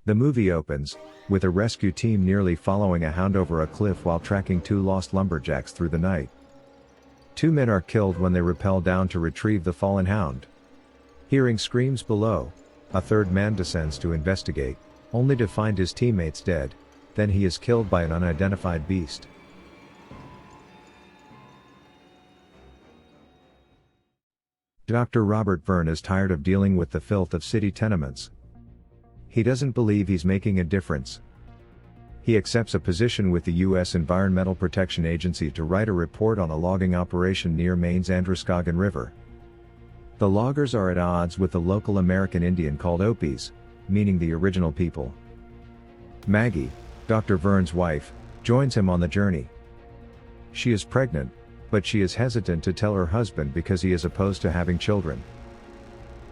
The movie opens with a rescue team nearly following a hound over a cliff while tracking two lost lumberjacks through the night. Two men are killed when they rappel down to retrieve the fallen hound. Hearing screams below, a third man descends to investigate, only to find his teammates dead. Then he is killed by an unidentified beast. Dr. Robert Verne is tired of dealing with the filth of city tenements. He doesn't believe he's making a difference. He accepts a position with the U.S. Environmental Protection Agency to write a report on a logging operation near Maine's Androscoggin River. The loggers are at odds with the local American Indian called Opis, meaning the original people. Maggie, Dr. Verne's wife, joins him on the journey. She is pregnant, but she is hesitant to tell her husband because he is opposed to having children.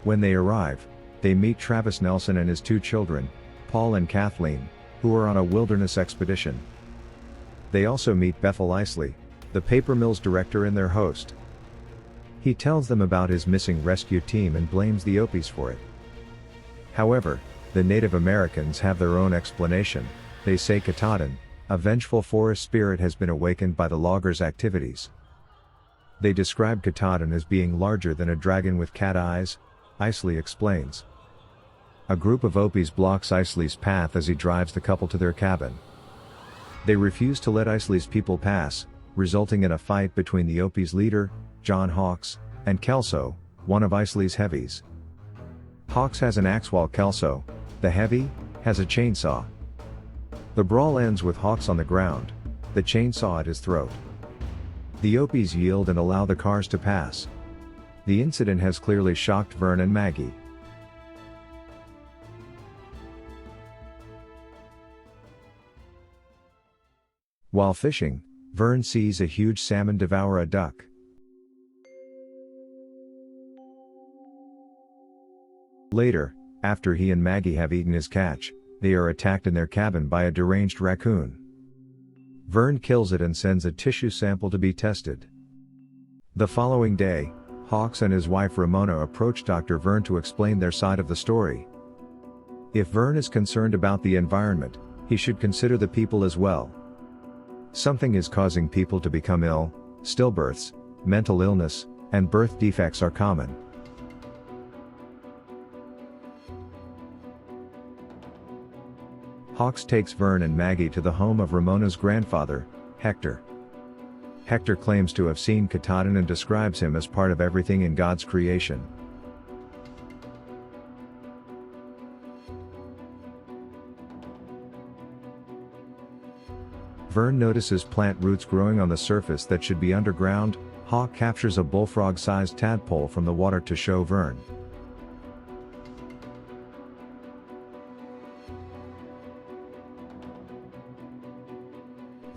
When they arrive, they meet Travis Nelson and his two children, Paul and Kathleen, who are on a wilderness expedition. They also meet Bethel Isley, the paper mill's director and their host. He tells them about his missing rescue team and blames the Opis for it. However, the Native Americans have their own explanation. They say Katahdin, a vengeful forest spirit, has been awakened by the loggers' activities. They describe Katahdin as being larger than a dragon with cat eyes, Isley explains. A group of Opis blocks Isley's path as he drives the couple to their cabin. They refuse to let Isley's people pass, resulting in a fight between the Opis' leader, John Hawks, and Kelso, one of Isley's heavies. Hawks has an axe while Kelso, the heavy, has a chainsaw. The brawl ends with Hawks on the ground, the chainsaw at his throat. The Opis yield and allow the cars to pass. The incident has clearly shocked Verne and Maggie. While fishing, Verne sees a huge salmon devour a duck. Later, after he and Maggie have eaten his catch, they are attacked in their cabin by a deranged raccoon. Verne kills it and sends a tissue sample to be tested. The following day, Hawks and his wife Ramona approach Dr. Verne to explain their side of the story. If Verne is concerned about the environment, he should consider the people as well. Something is causing people to become ill. Stillbirths, mental illness, and birth defects are common. Hawks takes Verne and Maggie to the home of Ramona's grandfather, Hector. Hector claims to have seen Katahdin and describes him as part of everything in God's creation. Verne notices plant roots growing on the surface that should be underground. Hawk captures a bullfrog-sized tadpole from the water to show Verne.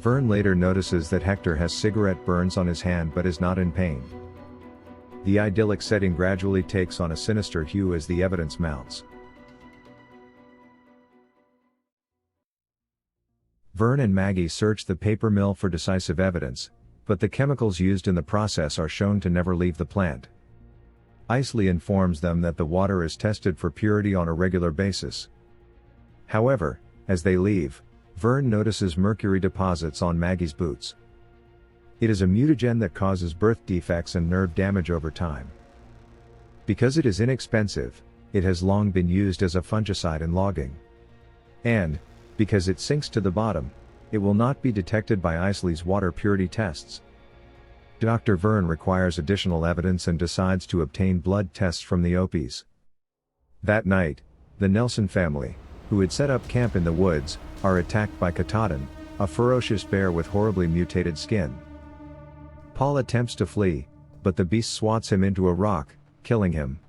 Verne later notices that Hector has cigarette burns on his hand but is not in pain. The idyllic setting gradually takes on a sinister hue as the evidence mounts. Verne and Maggie search the paper mill for decisive evidence, but the chemicals used in the process are shown to never leave the plant. Isley informs them that the water is tested for purity on a regular basis. However, as they leave, Verne notices mercury deposits on Maggie's boots. It is a mutagen that causes birth defects and nerve damage over time. Because it is inexpensive, it has long been used as a fungicide in logging. And, because it sinks to the bottom, it will not be detected by Isley's water purity tests. Dr. Verne requires additional evidence and decides to obtain blood tests from the Opis. That night, the Nelson family, who had set up camp in the woods, are attacked by Katahdin, a ferocious bear with horribly mutated skin. Paul attempts to flee, but the beast swats him into a rock, killing him.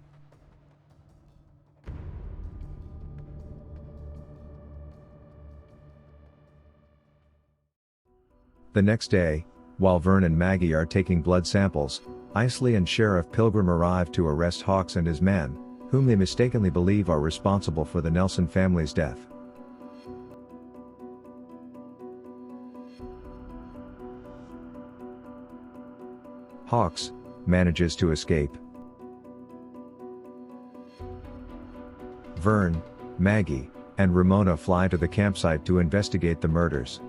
The next day, while Verne and Maggie are taking blood samples, Isley and Sheriff Pilgrim arrive to arrest Hawks and his men, whom they mistakenly believe are responsible for the Nelson family's death. Hawks manages to escape. Verne, Maggie, and Ramona fly to the campsite to investigate the murders.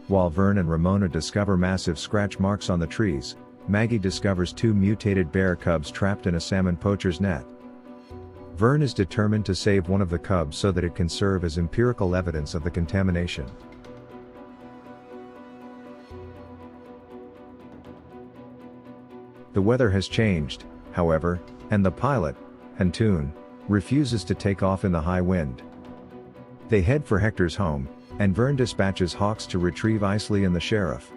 While Vern and Ramona discover massive scratch marks on the trees, Maggie discovers two mutated bear cubs trapped in a salmon poacher's net. Vern is determined to save one of the cubs so that it can serve as empirical evidence of the contamination. The weather has changed, however, and the pilot, Huntoon, refuses to take off in the high wind. They head for Hector's home, and Vern dispatches Hawks to retrieve Isley and the sheriff.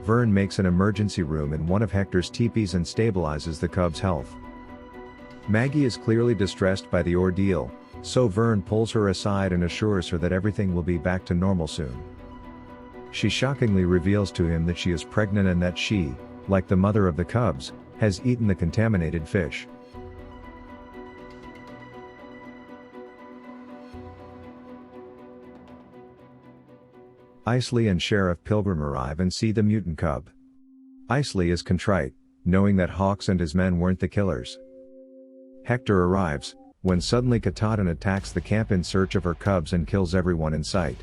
Vern makes an emergency room in one of Hector's teepees and stabilizes the cub's health. Maggie is clearly distressed by the ordeal, so Vern pulls her aside and assures her that everything will be back to normal soon. She shockingly reveals to him that she is pregnant and that she, like the mother of the cubs, has eaten the contaminated fish. Isley and Sheriff Pilgrim arrive and see the mutant cub. Isley is contrite, knowing that Hawks and his men weren't the killers. Hector arrives, when suddenly Katahdin attacks the camp in search of her cubs and kills everyone in sight.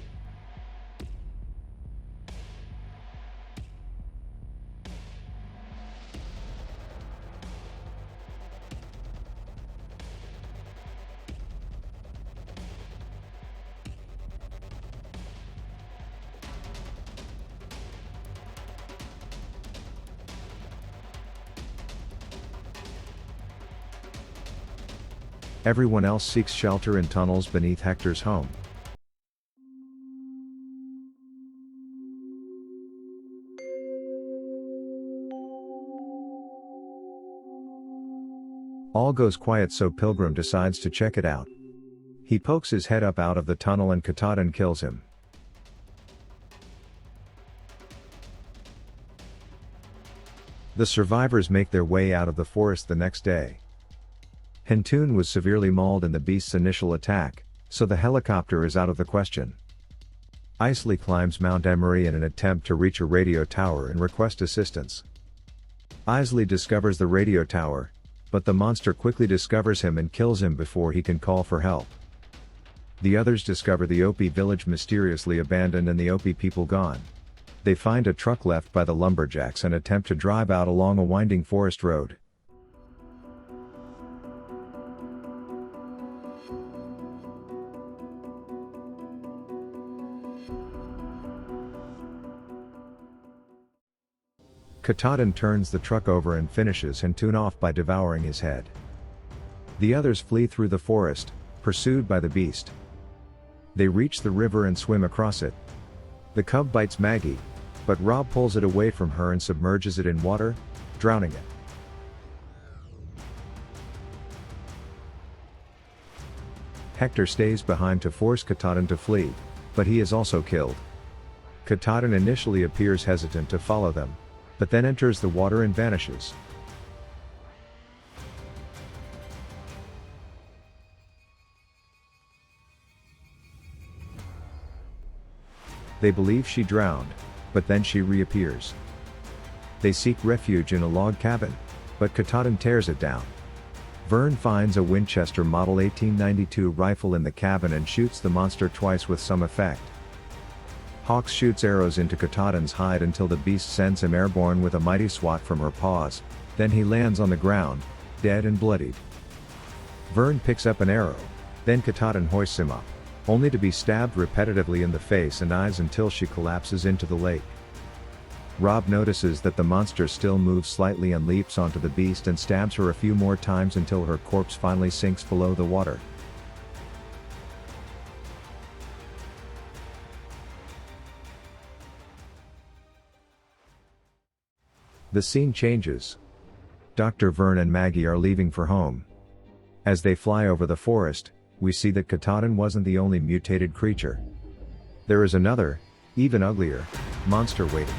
Everyone else seeks shelter in tunnels beneath Hector's home. All goes quiet, so Pilgrim decides to check it out. He pokes his head up out of the tunnel and Katahdin kills him. The survivors make their way out of the forest the next day. Huntoon was severely mauled in the beast's initial attack, so the helicopter is out of the question. Isley climbs Mount Emery in an attempt to reach a radio tower and request assistance. Isley discovers the radio tower, but the monster quickly discovers him and kills him before he can call for help. The others discover the Opie village mysteriously abandoned and the Opie people gone. They find a truck left by the lumberjacks and attempt to drive out along a winding forest road. Katahdin turns the truck over and finishes Huntoon off by devouring his head. The others flee through the forest, pursued by the beast. They reach the river and swim across it. The cub bites Maggie, but Rob pulls it away from her and submerges it in water, drowning it. Hector stays behind to force Katahdin to flee, but he is also killed. Katahdin initially appears hesitant to follow them, but then enters the water and vanishes. They believe she drowned, but then she reappears. They seek refuge in a log cabin, but Katahdin tears it down. Vern finds a Winchester Model 1892 rifle in the cabin and shoots the monster twice with some effect. Hawks shoots arrows into Katahdin's hide until the beast sends him airborne with a mighty swat from her paws, then he lands on the ground, dead and bloodied. Vern picks up an arrow, then Katahdin hoists him up, only to be stabbed repetitively in the face and eyes until she collapses into the lake. Rob notices that the monster still moves slightly and leaps onto the beast and stabs her a few more times until her corpse finally sinks below the water. The scene changes. Dr. Vern and Maggie are leaving for home. As they fly over the forest, we see that Katahdin wasn't the only mutated creature. There is another, even uglier, monster waiting.